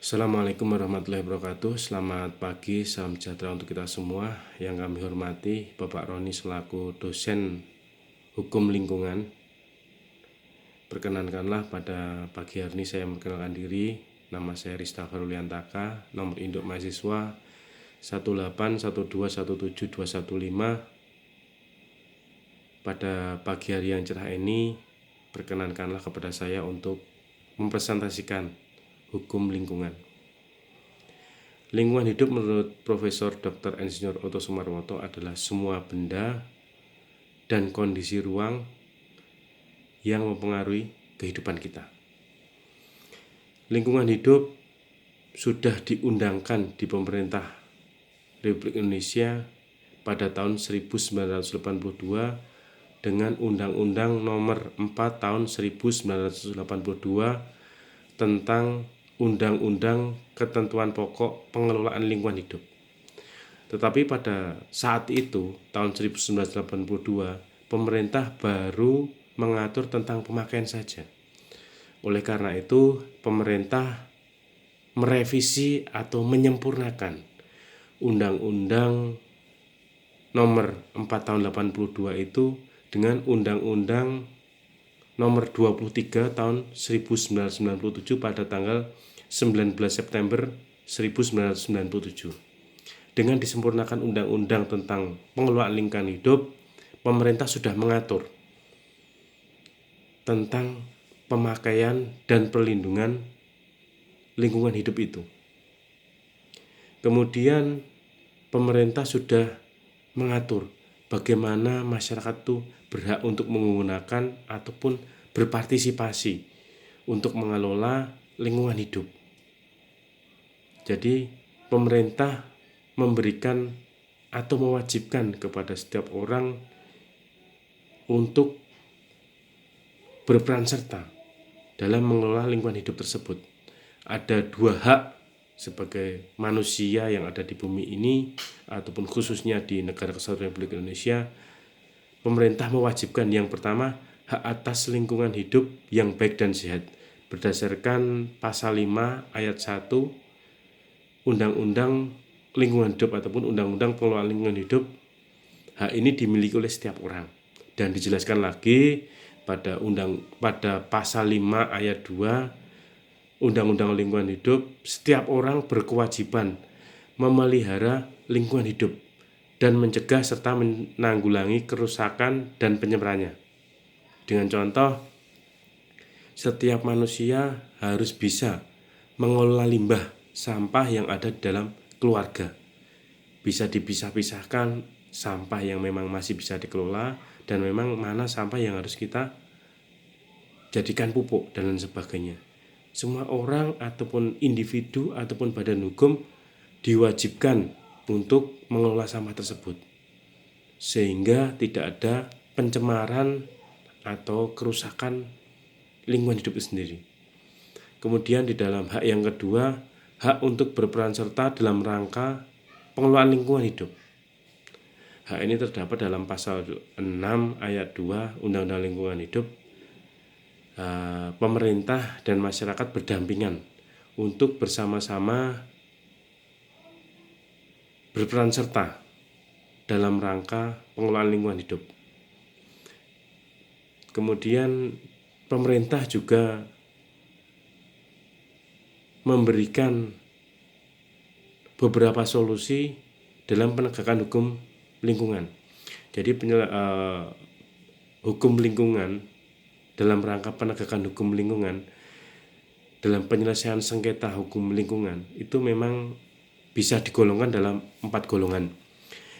Assalamualaikum warahmatullahi wabarakatuh. Selamat pagi, salam sejahtera untuk kita semua. Yang kami hormati Bapak Roni selaku dosen hukum lingkungan. Perkenankanlah pada pagi hari ini saya memperkenalkan diri. Nama saya Rista Faruliantaka, nomor induk mahasiswa 181217215. Pada pagi hari yang cerah ini, perkenankanlah kepada saya untuk mempresentasikan hukum lingkungan. Lingkungan hidup menurut Profesor Dr. Insinyur Oto Sumarmoto adalah semua benda dan kondisi ruang yang mempengaruhi kehidupan kita. Lingkungan hidup sudah diundangkan di pemerintah Republik Indonesia pada tahun 1982 dengan Undang-Undang Nomor 4 Tahun 1982 tentang Undang-Undang Ketentuan Pokok Pengelolaan Lingkungan Hidup. Tetapi pada saat itu, tahun 1982, pemerintah baru mengatur tentang pemakaian saja. Oleh karena itu, pemerintah merevisi atau menyempurnakan Undang-Undang Nomor 4 Tahun 82 itu dengan Undang-Undang Nomor 23 Tahun 1997 pada tanggal 19 September 1997. Dengan disempurnakan undang-undang tentang pengelolaan lingkungan hidup, pemerintah sudah mengatur tentang pemakaian dan perlindungan lingkungan hidup itu. Kemudian pemerintah sudah mengatur bagaimana masyarakat itu berhak untuk menggunakan ataupun berpartisipasi untuk mengelola lingkungan hidup. Jadi pemerintah memberikan atau mewajibkan kepada setiap orang untuk berperan serta dalam mengelola lingkungan hidup tersebut. Ada dua hak sebagai manusia yang ada di bumi ini ataupun khususnya di Negara Kesatuan Republik Indonesia. Pemerintah mewajibkan yang pertama hak atas lingkungan hidup yang baik dan sehat berdasarkan pasal 5 ayat 1 Undang-Undang Lingkungan Hidup ataupun Undang-Undang Pengelolaan Lingkungan Hidup. Hak ini dimiliki oleh setiap orang dan dijelaskan lagi pada pasal 5 ayat 2 Undang-Undang Lingkungan Hidup. Setiap orang berkewajiban memelihara lingkungan hidup dan mencegah serta menanggulangi kerusakan dan penyebrannya. Dengan contoh, setiap manusia harus bisa mengelola limbah sampah yang ada di dalam keluarga. Bisa dipisah-pisahkan sampah yang memang masih bisa dikelola dan memang mana sampah yang harus kita jadikan pupuk dan lain sebagainya. Semua orang ataupun individu ataupun badan hukum diwajibkan untuk mengelola sampah tersebut sehingga tidak ada pencemaran atau kerusakan lingkungan hidup itu sendiri. Kemudian di dalam hak yang kedua, hak untuk berperan serta dalam rangka pengelolaan lingkungan hidup. Hak ini terdapat dalam pasal 6 ayat 2 Undang-Undang Lingkungan Hidup. Pemerintah dan masyarakat berdampingan untuk bersama-sama berperan serta dalam rangka pengelolaan lingkungan hidup. Kemudian pemerintah juga memberikan beberapa solusi dalam penegakan hukum lingkungan. Jadi hukum lingkungan dalam rangka penegakan hukum lingkungan dalam penyelesaian sengketa hukum lingkungan itu memang bisa digolongkan dalam 4 golongan.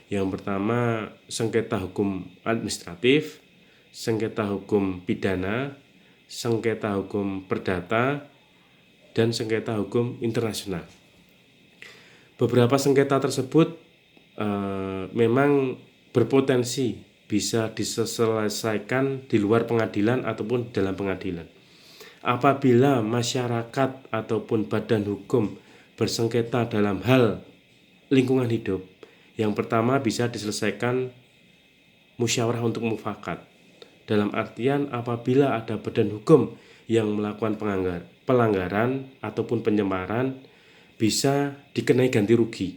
Yang pertama sengketa hukum administratif, sengketa hukum pidana, sengketa hukum perdata, dan sengketa hukum internasional. Beberapa sengketa tersebut memang berpotensi bisa diselesaikan di luar pengadilan ataupun dalam pengadilan. Apabila masyarakat ataupun badan hukum bersengketa dalam hal lingkungan hidup, yang pertama bisa diselesaikan musyawarah untuk mufakat. Dalam artian apabila ada badan hukum yang melakukan pelanggaran ataupun penyemaran, bisa dikenai ganti rugi.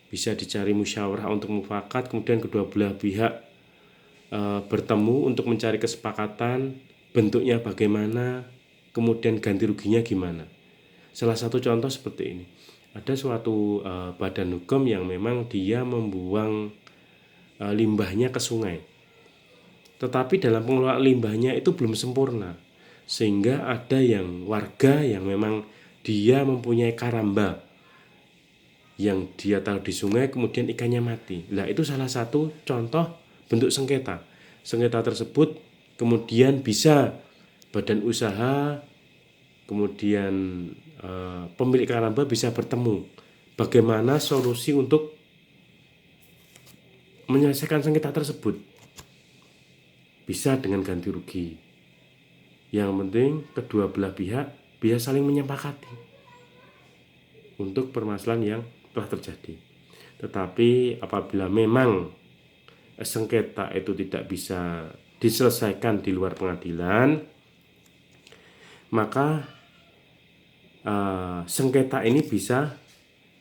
Bisa dicari musyawarah untuk mufakat, kemudian kedua belah pihak bertemu untuk mencari kesepakatan, bentuknya bagaimana, kemudian ganti ruginya gimana. Salah satu contoh seperti ini. Ada suatu badan hukum yang memang dia membuang limbahnya ke sungai. Tetapi dalam pengelolaan limbahnya itu belum sempurna. Sehingga ada yang warga yang memang dia mempunyai karamba yang dia taruh di sungai, kemudian ikannya mati. Nah, itu salah satu contoh bentuk sengketa. Sengketa tersebut kemudian bisa badan usaha, kemudian pemilik karamba bisa bertemu. Bagaimana solusi untuk menyelesaikan sengketa tersebut? Bisa dengan ganti rugi. Yang penting kedua belah pihak bisa saling menyepakati untuk permasalahan yang telah terjadi. Tetapi apabila memang sengketa itu tidak bisa diselesaikan di luar pengadilan, maka sengketa ini bisa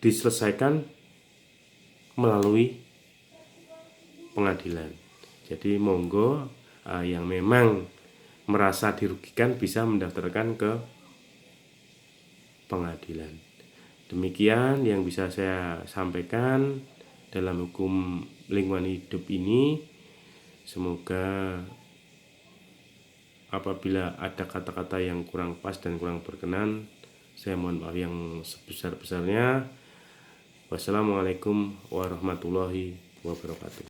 diselesaikan melalui pengadilan. Jadi monggo yang memang merasa dirugikan bisa mendaftarkan ke pengadilan. Demikian yang bisa saya sampaikan dalam hukum lingkungan hidup ini. Semoga apabila ada kata-kata yang kurang pas dan kurang berkenan, saya mohon maaf yang sebesar-besarnya. Wassalamualaikum warahmatullahi wabarakatuh.